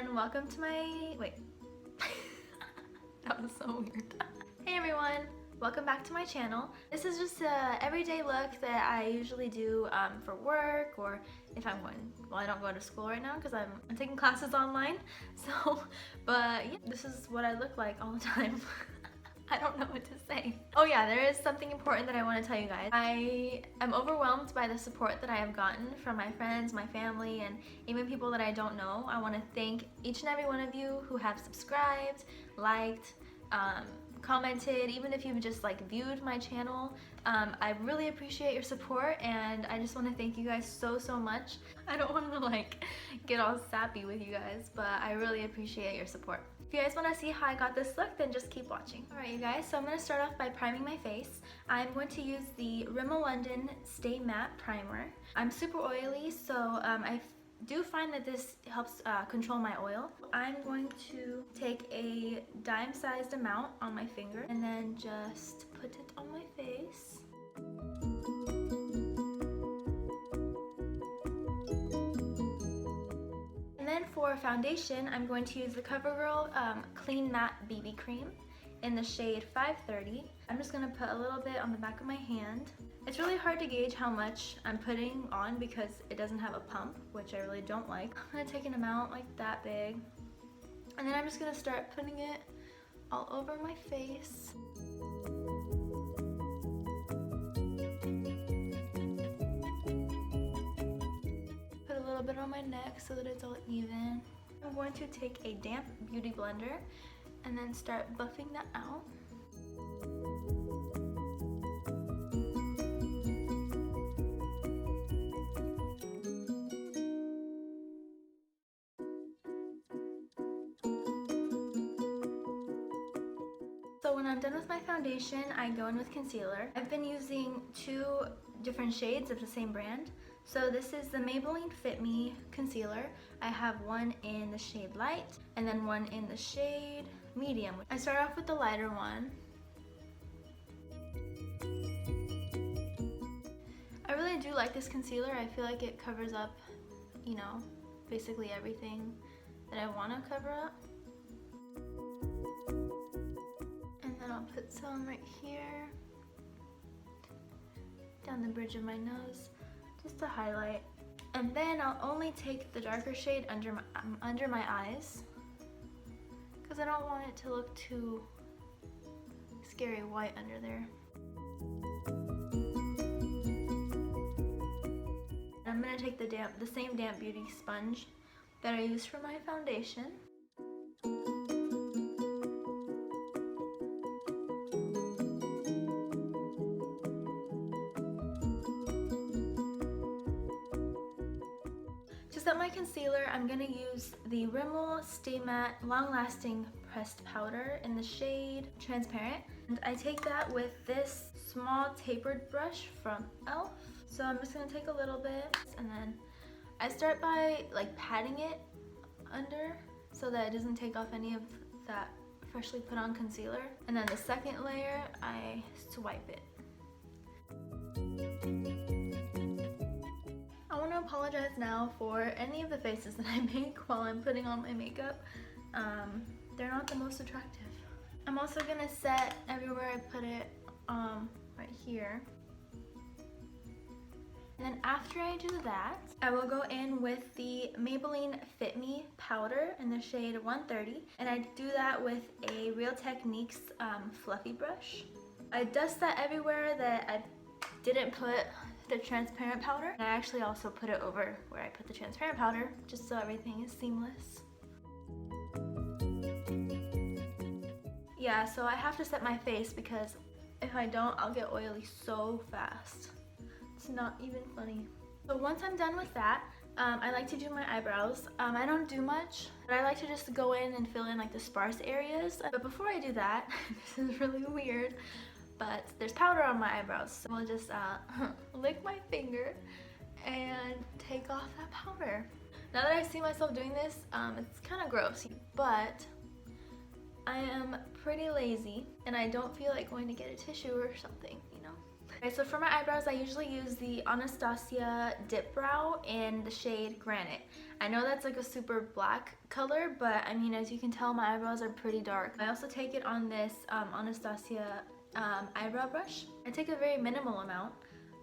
everyone, welcome to my, wait, that was so weird. Hey everyone, welcome back to my channel. This is just a everyday look that I usually do for work, or if I'm going, well, I don't go to school right now because I'm taking classes online, so, but yeah, this is what I look like all the time. I don't know what to say. Oh yeah, there is something important that I want to tell you guys. I am overwhelmed by the support that I have gotten from my friends, my family, and even people that I don't know. I want to thank each and every one of you who have subscribed, liked, commented, even if you've just like viewed my channel. I really appreciate your support, and I just want to thank you guys so much. I don't want to like get all sappy with you guys, but I really appreciate your support. If you guys want to see how I got this look, then just keep watching. Alright you guys, so I'm going to start off by priming my face. I'm going to use the Rimmel London Stay Matte Primer. I'm super oily, so I do find that this helps control my oil. I'm going to take a dime-sized amount on my finger and then just put it on my face. And then for foundation, I'm going to use the CoverGirl Clean Matte BB Cream in the shade 530. I'm just going to put a little bit on the back of my hand. It's really hard to gauge how much I'm putting on because it doesn't have a pump, which I really don't like. I'm going to take an amount like that big, and then I'm just going to start putting it all over my face. Put a little bit on my neck so that it's all even. I'm going to take a damp beauty blender and then start buffing that out. So when I'm done with my foundation, I go in with concealer. I've been using two different shades of the same brand. So this is the Maybelline Fit Me concealer. I have one in the shade light and then one in the shade medium. I start off with the lighter one. I really do like this concealer. I feel like it covers up, you know, basically everything that I want to cover up. And then I'll put some right here, down the bridge of my nose, just to highlight. And then I'll only take the darker shade under my eyes, because I don't want it to look too scary white under there. I'm going to take the same damp beauty sponge that I used for my foundation. To set my concealer, I'm going to use the Rimmel Stay Matte Long Lasting Pressed Powder in the shade Transparent. And I take that with this small tapered brush from E.L.F. So I'm just going to take a little bit, and then I start by like patting it under so that it doesn't take off any of that freshly put on concealer. And then the second layer, I swipe it. I want to apologize now for any of the faces that I make while I'm putting on my makeup. They're not the most attractive. I'm also going to set everywhere I put it right here. And then after I do that, I will go in with the Maybelline Fit Me powder in the shade 130. And I do that with a Real Techniques fluffy brush. I dust that everywhere that I didn't put the transparent powder. And I actually also put it over where I put the transparent powder, just so everything is seamless. Yeah, so I have to set my face because if I don't, I'll get oily so fast. It's not even funny. So once I'm done with that, I like to do my eyebrows. I don't do much, but I like to just go in and fill in like the sparse areas. But before I do that, this is really weird, but there's powder on my eyebrows. So I'll just lick my finger and take off that powder. Now that I see myself doing this, it's kind of gross, but I am pretty lazy and I don't feel like going to get a tissue or something, you know? Okay, so for my eyebrows, I usually use the Anastasia Dipbrow in the shade Granite. I know that's like a super black color, but I mean, as you can tell, my eyebrows are pretty dark. I also take it on this Anastasia eyebrow brush. I take a very minimal amount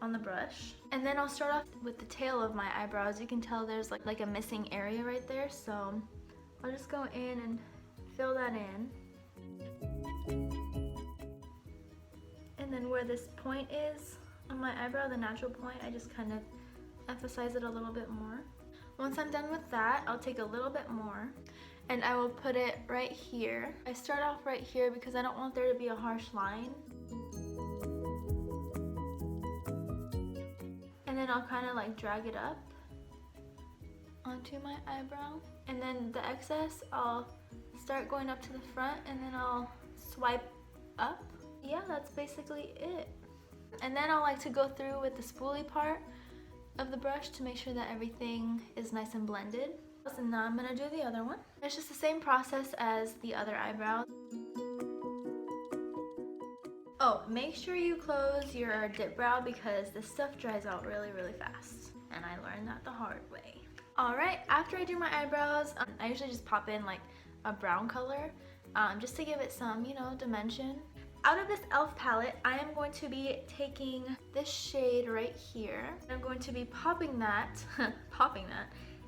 on the brush, and then I'll start off with the tail of my eyebrows. You can tell there's like a missing area right there, so I'll just go in and fill that in. And then where this point is on my eyebrow, the natural point, I just kind of emphasize it a little bit more. Once I'm done with that, I'll take a little bit more and I will put it right here. I start off right here because I don't want there to be a harsh line. And then I'll kind of like drag it up onto my eyebrow. And then the excess, I'll start going up to the front and then I'll swipe up. Yeah, that's basically it. And then I'll like to go through with the spoolie part of the brush to make sure that everything is nice and blended. And now I'm gonna do the other one. It's just the same process as the other eyebrow. Oh, make sure you close your dip brow because this stuff dries out really, really fast. And I learned that the hard way. Alright, after I do my eyebrows, I usually just pop in like a brown color just to give it some, you know, dimension. Out of this E.L.F palette, I am going to be taking this shade right here. I'm going to be popping that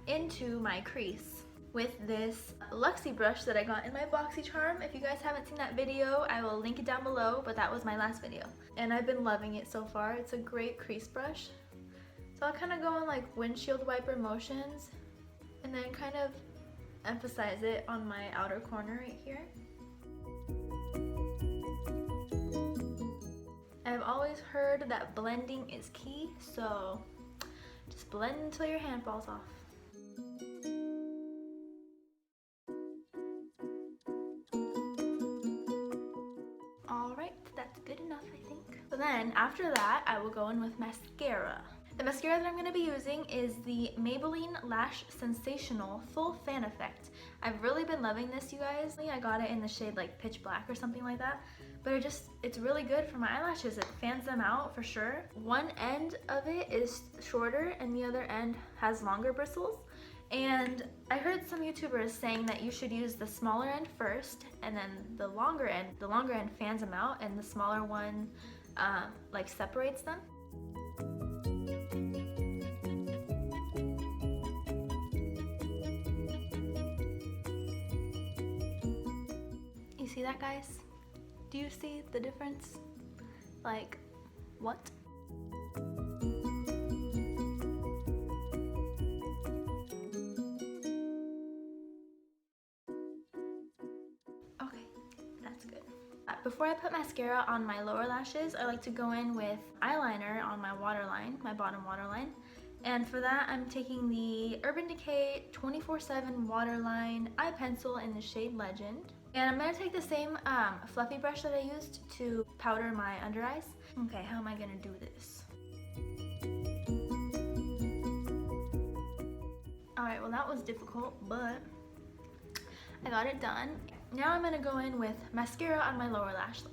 into my crease with this Luxie brush that I got in my BoxyCharm. If you guys haven't seen that video, I will link it down below, but that was my last video. And I've been loving it so far. It's a great crease brush. So I'll kind of go in like windshield wiper motions and then kind of emphasize it on my outer corner right here. I've always heard that blending is key, so just blend until your hand falls off. Alright, that's good enough, I think. So then, after that, I will go in with mascara. The mascara that I'm going to be using is the Maybelline Lash Sensational Full Fan Effect. I've really been loving this, you guys. I got it in the shade like Pitch Black or something like that. But it's really good for my eyelashes. It fans them out for sure. One end of it is shorter and the other end has longer bristles. And I heard some YouTubers saying that you should use the smaller end first and then the longer end fans them out and the smaller one like separates them. You see that, guys? Do you see the difference? Like, what? Okay, that's good. Before I put mascara on my lower lashes, I like to go in with eyeliner on my waterline, my bottom waterline. And for that, I'm taking the Urban Decay 24/7 Waterline Eye Pencil in the shade Legend. And I'm going to take the same fluffy brush that I used to powder my under eyes. Okay, how am I going to do this? Alright, well that was difficult, but I got it done. Now I'm going to go in with mascara on my lower lashes.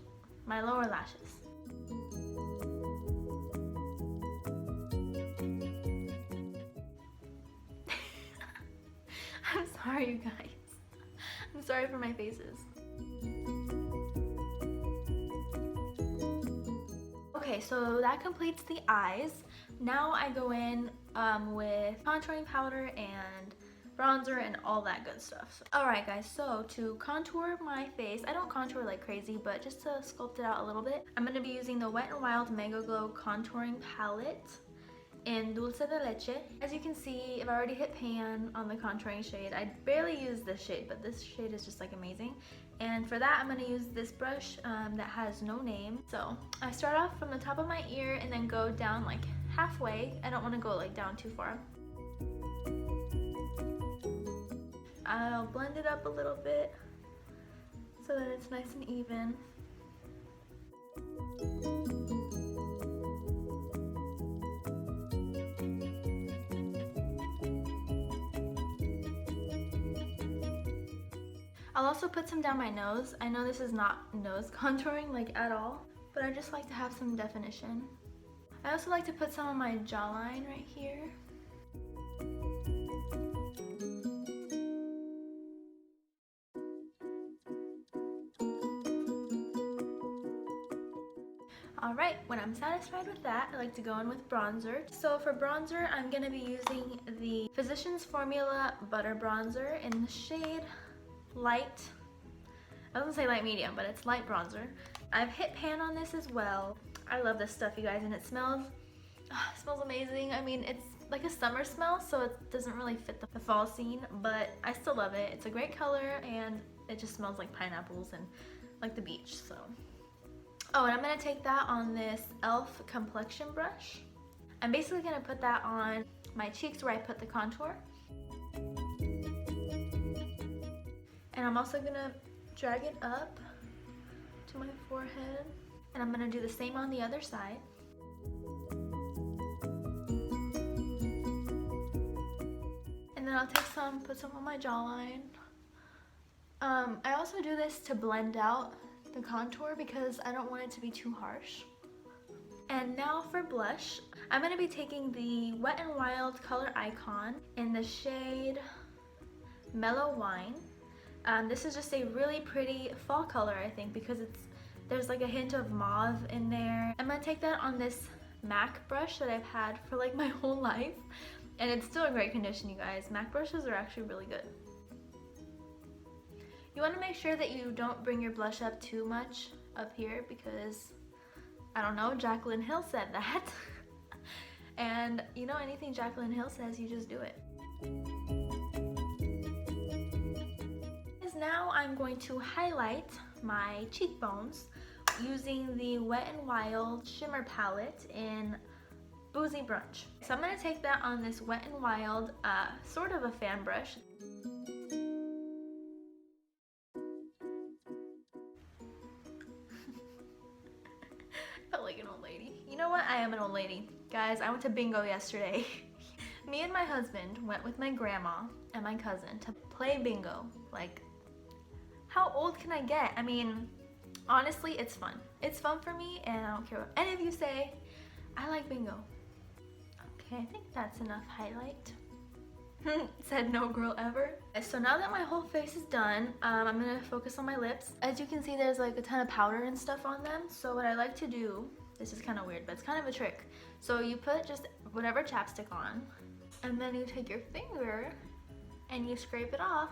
I'm sorry, you guys. I'm sorry for my faces. Okay, so that completes the eyes. Now I go in with contouring powder and bronzer and all that good stuff. Alright guys, so to contour my face, I don't contour like crazy, but just to sculpt it out a little bit, I'm going to be using the Wet n Wild Megaglo contouring palette in Dulce de Leche. As you can see, I've already hit pan on the contouring shade. I barely use this shade, but this shade is just like amazing. And for that, I'm going to use this brush that has no name. So I start off from the top of my ear and then go down like halfway. I don't want to go like down too far. I'll blend it up a little bit so that it's nice and even. I'll also put some down my nose. I know this is not nose contouring like at all, but I just like to have some definition. I also like to put some on my jawline right here. Alright, when I'm satisfied with that, I like to go in with bronzer. So for bronzer, I'm going to be using the Physicians Formula Butter Bronzer in the shade Light. I was going to say light medium, but it's light bronzer. I have hit pan on this as well. I love this stuff, you guys, and it smells amazing. I mean, it's like a summer smell, so it doesn't really fit the fall scene, but I still love it. It's a great color, and it just smells like pineapples and like the beach, so. Oh, and I'm going to take that on this E.L.F. complexion brush. I'm basically going to put that on my cheeks where I put the contour. And I'm also going to drag it up to my forehead. And I'm going to do the same on the other side. And then I'll take some, put some on my jawline. I also do this to blend out the contour because I don't want it to be too harsh. And now for blush, I'm going to be taking the Wet n Wild Color Icon in the shade Mellow Wine. This is just a really pretty fall color, I think, because there's like a hint of mauve in there. I'm going to take that on this MAC brush that I've had for like my whole life, and it's still in great condition, you guys. MAC brushes are actually really good. You want to make sure that you don't bring your blush up too much up here because, I don't know, Jaclyn Hill said that. And you know, anything Jaclyn Hill says, you just do it. Now I'm going to highlight my cheekbones using the Wet n Wild Shimmer palette in Boozy Brunch. So I'm going to take that on this Wet n Wild, sort of a fan brush. Felt like an old lady. You know what? I am an old lady. Guys, I went to bingo yesterday. Me and my husband went with my grandma and my cousin to play bingo. Like, how old can I get? I mean, honestly, it's fun. It's fun for me, and I don't care what any of you say. I like bingo. Okay, I think that's enough highlight. Said no girl ever. So now that my whole face is done, I'm gonna focus on my lips. As you can see, there's like a ton of powder and stuff on them. So what I like to do, this is kind of weird, but it's kind of a trick. So you put just whatever chapstick on, and then you take your finger and you scrape it off,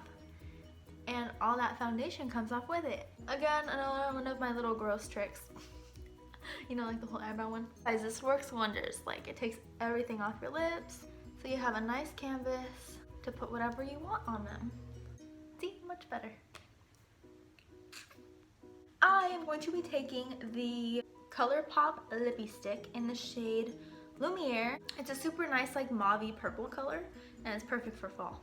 and all that foundation comes off with it. Again, another one of my little gross tricks. You know, like the whole eyebrow one. Guys, this works wonders. Like, it takes everything off your lips, so you have a nice canvas to put whatever you want on them. See, much better. I am going to be taking the Colourpop Lippie stick in the shade Lumiere. It's a super nice, like, mauve-y purple color, and it's perfect for fall.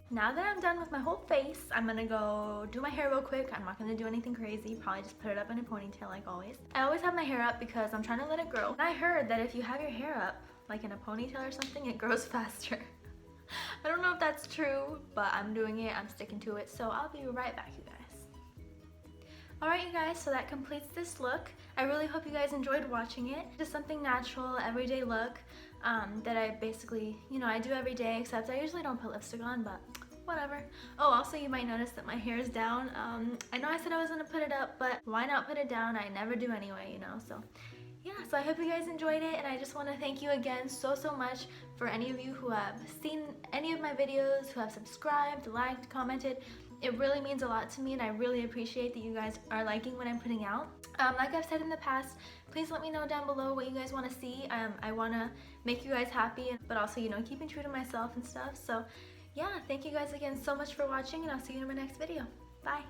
Now that I'm done with my whole face, I'm gonna go do my hair real quick. I'm not gonna do anything crazy, probably just put it up in a ponytail like always. I always have my hair up because I'm trying to let it grow. And I heard that if you have your hair up, like in a ponytail or something, it grows faster. I don't know if that's true, but I'm doing it, I'm sticking to it, so I'll be right back, you guys. Alright, you guys, so that completes this look. I really hope you guys enjoyed watching it. Just something natural, everyday look that I basically, you know, I do every day, except I usually don't put lipstick on, but whatever. Oh, also you might notice that my hair is down. I know I said I was gonna put it up, but why not put it down? I never do anyway, you know, so yeah. So I hope you guys enjoyed it, and I just want to thank you again so much for any of you who have seen any of my videos, who have subscribed, liked, commented. It really means a lot to me, and I really appreciate that you guys are liking what I'm putting out. Like I've said in the past, please let me know down below what you guys want to see. I want to make you guys happy, but also, you know, keeping true to myself and stuff. So yeah, thank you guys again so much for watching, and I'll see you in my next video. Bye!